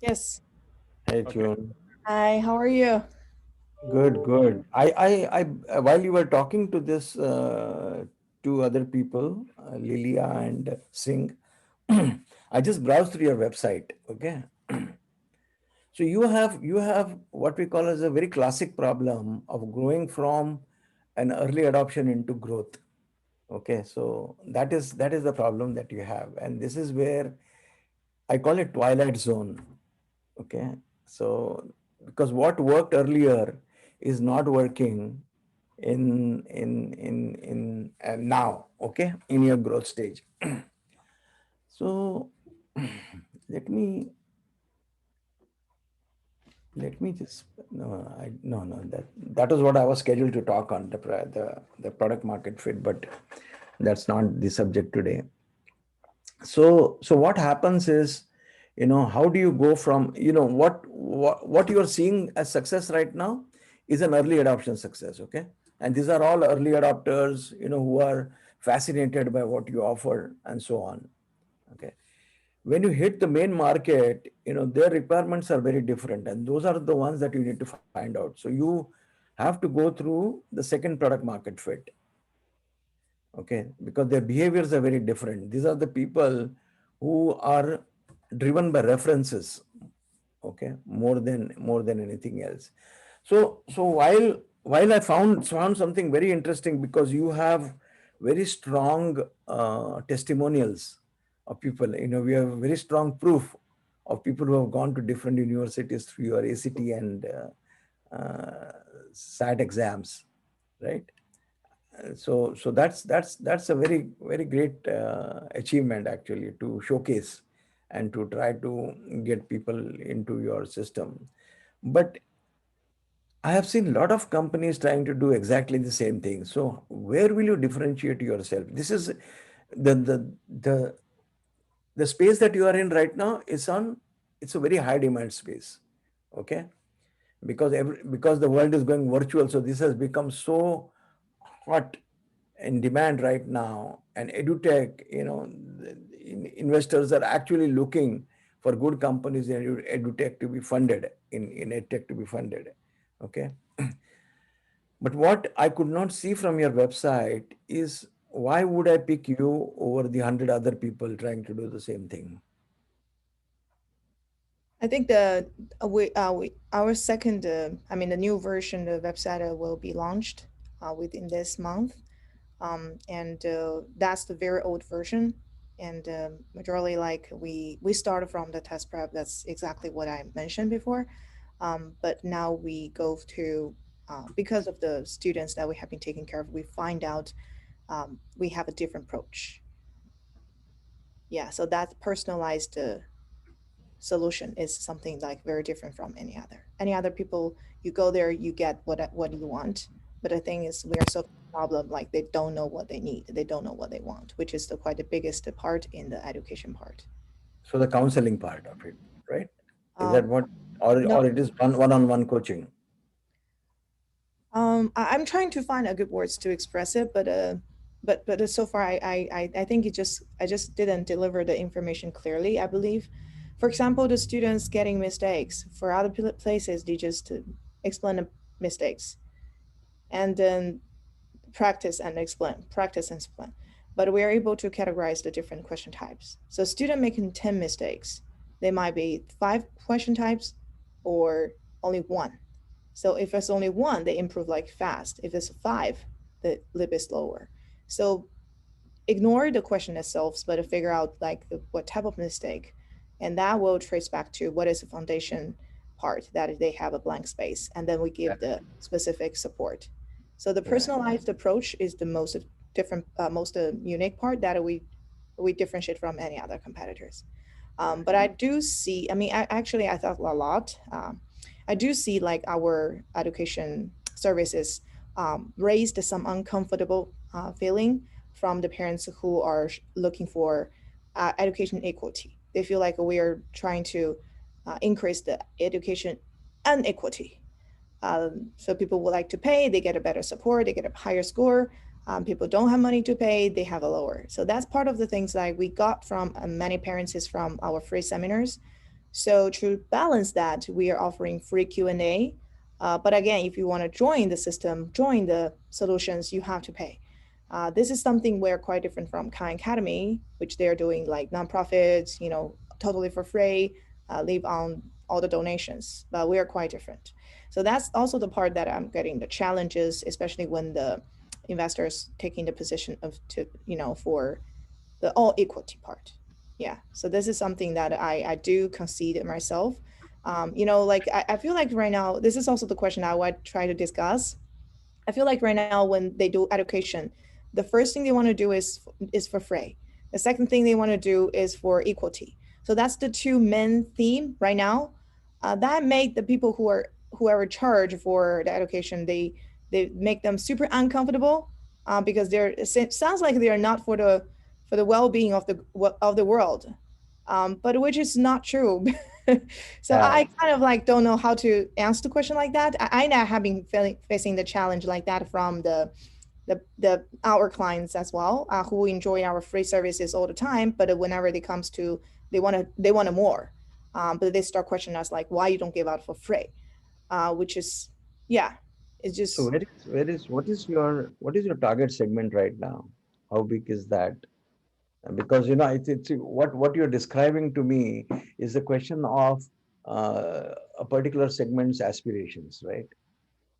Yes. Hey, Okay. June. Hi, how are you? Good, good. While you were talking to this two other people, Lilia and Singh, I just browsed through your website. Okay, so you have what we call as a very classic problem of growing from an early adoption into growth. Okay, so that is the problem that you have, and this is where I call it twilight zone. Okay, so because what worked earlier is not working in now. Okay, in your growth stage. So let me let me just no, that was what I was scheduled to talk on the product market fit, but that's not the subject today. So what happens is, how do you go from, what you're seeing as success right now is an early adoption success. Okay, and these are all early adopters, who are fascinated by what you offer and so on. Okay, when you hit the main market, their requirements are very different, and those are the ones that you need to find out. So you have to go through the second product market fit. Okay, because their behaviors are very different. These are the people who are driven by references. Okay, more than anything else. So while I found something very interesting, because you have very strong testimonials of people. We have very strong proof of people who have gone to different universities through your ACT and SAT exams, right? So that's a very great achievement, actually, to showcase and to try to get people into your system. But I have seen a lot of companies trying to do exactly the same thing. So where will you differentiate yourself? This is the the the the space that you are in right now is on. It's a very high demand space. Okay, because the world is going virtual, so this has become so hot in demand right now. And edutech, investors are actually looking for good companies in edutech to be funded, in edtech to be funded. Okay, but what I could not see from your website is, why would I pick you over the 100 other people trying to do the same thing? I think our second, the new version of the website will be launched within this month. And that's the very old version. And majorly, like we started from the test prep. That's exactly what I mentioned before. But now we go to, because of the students that we have been taking care of, we find out we have a different approach. Yeah, so that personalized solution is something like very different from any other people. You go there, you get what you want. But the thing is, we are so problem, like they don't know what they need, they don't know what they want, which is quite the biggest part in the education part. So the counseling part of it, right? Is that um what, or no it is one-on-one coaching? I'm trying to find a good words to express it, but so far I think I just didn't deliver the information clearly, I believe. For example, the students getting mistakes for other places, they just explain the mistakes and then practice and explain. But we are able to categorize the different question types. So student making 10 mistakes, they might be 5 question types or only one. So if it's only one, they improve like fast. If it's five, the lip is slower. So ignore the question itself, but figure out like what type of mistake, and that will trace back to what is the foundation part that they have a blank space, and then we give the specific support. So the Right. personalized approach is the most different, most unique part that we differentiate from any other competitors. But I do see, I thought a lot. I do see like our education services raised some uncomfortable feeling from the parents who are looking for education equity. They feel like we are trying to increase the education inequity. So people would like to pay, they get a better support, they get a higher score. People don't have money to pay, they have a lower. So that's part of the things that we got from many parents is from our free seminars. So to balance that, we are offering free Q&A. But again, if you want to join the system, join the solutions, you have to pay. This is something we're quite different from Khan Academy, which they're doing like nonprofits, totally for free, live on all the donations. But we are quite different. So that's also the part that I'm getting the challenges, especially when the investors taking the position of to for the all equity part. Yeah. So this is something that I do concede myself. Like I feel like right now, this is also the question I would try to discuss. I feel like right now when they do education, the first thing they want to do is for free. The second thing they want to do is for equality. So that's the two main theme right now. That make the people who are in charge for the education, they make them super uncomfortable, because it sounds like they are not for the well-being of the world, but which is not true. So Yeah. I kind of like don't know how to answer the question like that. I now have been facing the challenge like that from the our clients as well, who enjoy our free services all the time, but whenever it comes to they want more, but they start questioning us like why you don't give out for free, which is yeah, it's So just what is your target segment right now? How big is that? Because it's what you're describing to me is a question of a particular segment's aspirations, right?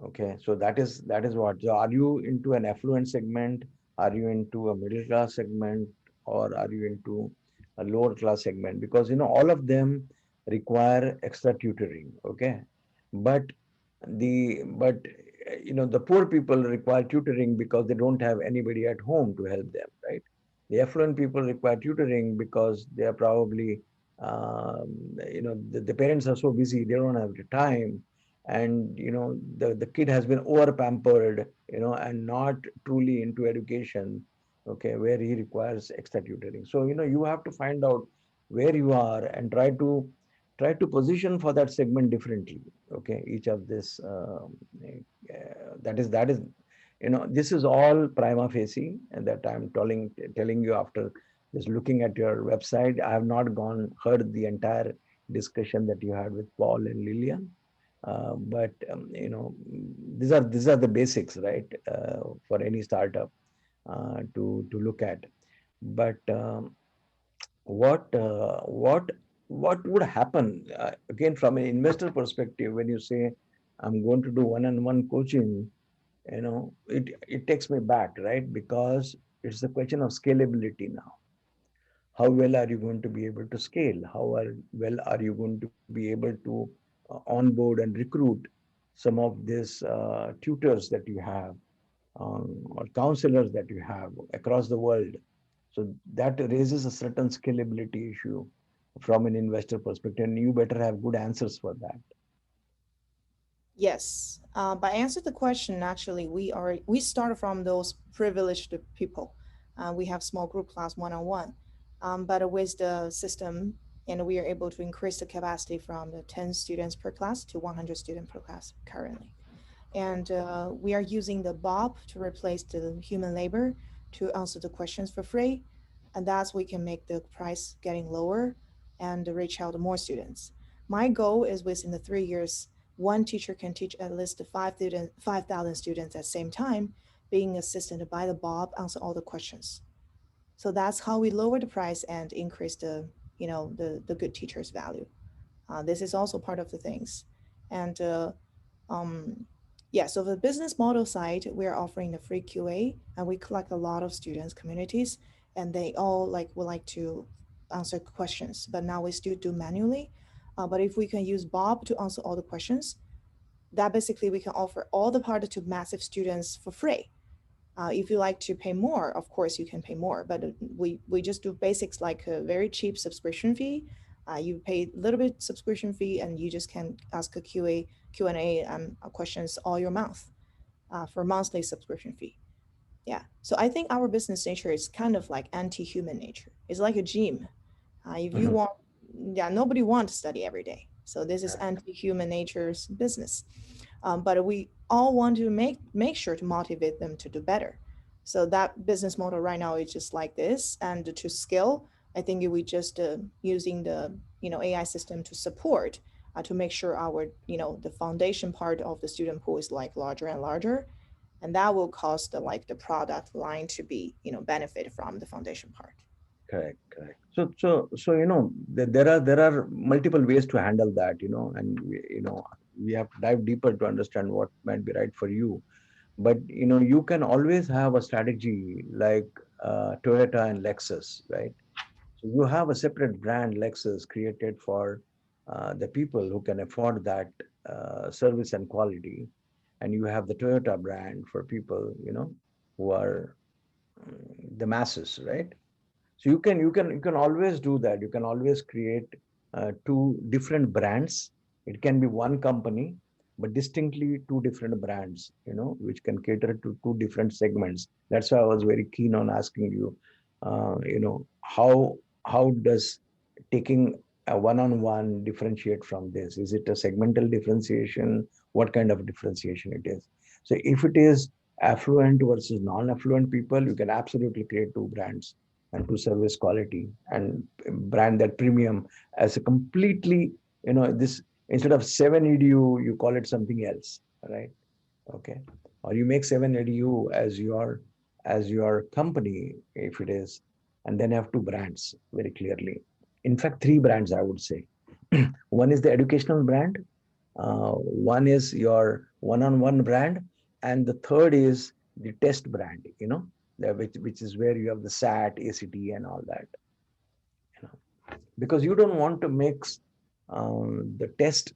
Okay, so that is what. So are you into an affluent segment? Are you into a middle class segment, or are you into a lower class segment? Because all of them require extra tutoring. Okay, but the poor people require tutoring because they don't have anybody at home to help them, right? The affluent people require tutoring because they are probably the parents are so busy they don't have the time, and the kid has been over pampered, and not truly into education, okay, where he requires extra tutoring. So you have to find out where you are and try to position for that segment differently. Okay, each of this that is this is all prima facie, and that I'm telling you after just looking at your website. I have not gone heard the entire discussion that you had with Paul and Lillian, but these are the basics, right, for any startup to look at. But what would happen, again, from an investor perspective, when you say I'm going to do one-on-one coaching? It takes me back, right? Because it's a question of scalability now. How well are you going to be able to scale? Well are you going to be able to onboard and recruit some of these tutors that you have, or counselors that you have across the world? So that raises a certain scalability issue from an investor perspective, and you better have good answers for that. yes. By answer the question, actually, we started from those privileged people. We have small group class one-on-one, but with the system, and we are able to increase the capacity from the 10 students per class to 100 students per class currently. And we are using the Bob to replace the human labor to answer the questions for free, and that's we can make the price getting lower and reach out to more students. My goal is within the 3 years, one teacher can teach at least 5,000 students at the same time, being assisted by the Bob answer all the questions. So that's how we lower the price and increase the good teachers value. This is also part of the things. And um, yeah, so the business model side, we're offering the free QA, and we collect a lot of students, communities, and they all like would like to answer questions, but now we still do manually. But if we can use Bob to answer all the questions, that basically we can offer all the part to massive students for free. If you like to pay more, of course you can pay more, but we just do basics like a very cheap subscription fee. You pay a little bit subscription fee, and you just can ask a Q&A questions all your month, for monthly subscription fee. Yeah. So I think our business nature is kind of like anti-human nature. It's like a gym. If you Mhm. want, yeah, nobody wants to study every day. So this is Yeah. anti-human nature's business. But we all want to make sure to motivate them to do better. So that business model right now is just like this, and to scale, I think we just using the AI system to support, to make sure our, the foundation part of the student pool is like larger and larger. And that will cause the like the product line to be, benefit from the foundation part. Correct, correct. So there are multiple ways to handle that, and we have to dive deeper to understand what might be right for you. But you can always have a strategy like Toyota and Lexus, right? So you have a separate brand, Lexus, created for the people who can afford that service and quality, and you have the Toyota brand for people, who are the masses, right? So you can always do that. You can always create two different brands. It can be one company, but distinctly two different brands, which can cater to two different segments. That's why I was very keen on asking you, how does taking a one-on-one differentiate from this? Is it a segmental differentiation? What kind of differentiation it is? So if it is affluent versus non-affluent people, you can absolutely create two brands and to service quality and brand that premium as a completely, this instead of 7 edu, you call it something else, right? Okay. Or you make 7edu as your company, if it is, and then have two brands very clearly. In fact, three brands, I would say. One is the educational brand, one is your one-on-one brand, and the third is the test brand, which is where you have the SAT, ACT, and all that. Because you don't want to mix the test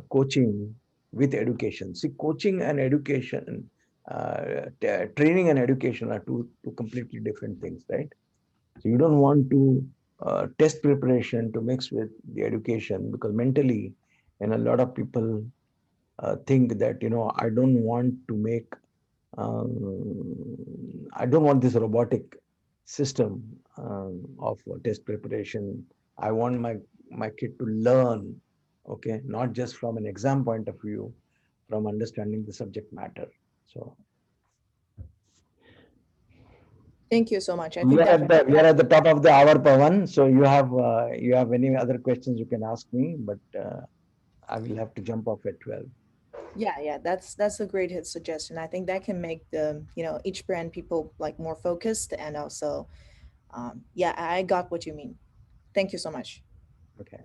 coaching with education. See, coaching and education, training and education are two completely different things, right? So you don't want to test preparation to mix with the education, because mentally, and a lot of people think that, I don't want to make, I don't want this robotic system of test preparation. I want my kid to learn, okay, not just from an exam point of view, from understanding the subject matter. So Thank you so much. I we think are that at the we are at the top of the hour, Pawan. So you have any other questions you can ask me, but I will have to jump off at 12. yeah, that's a great hit suggestion. I think that can make the, each brand people like more focused, and also, yeah, I got what you mean. Thank you so much. Okay.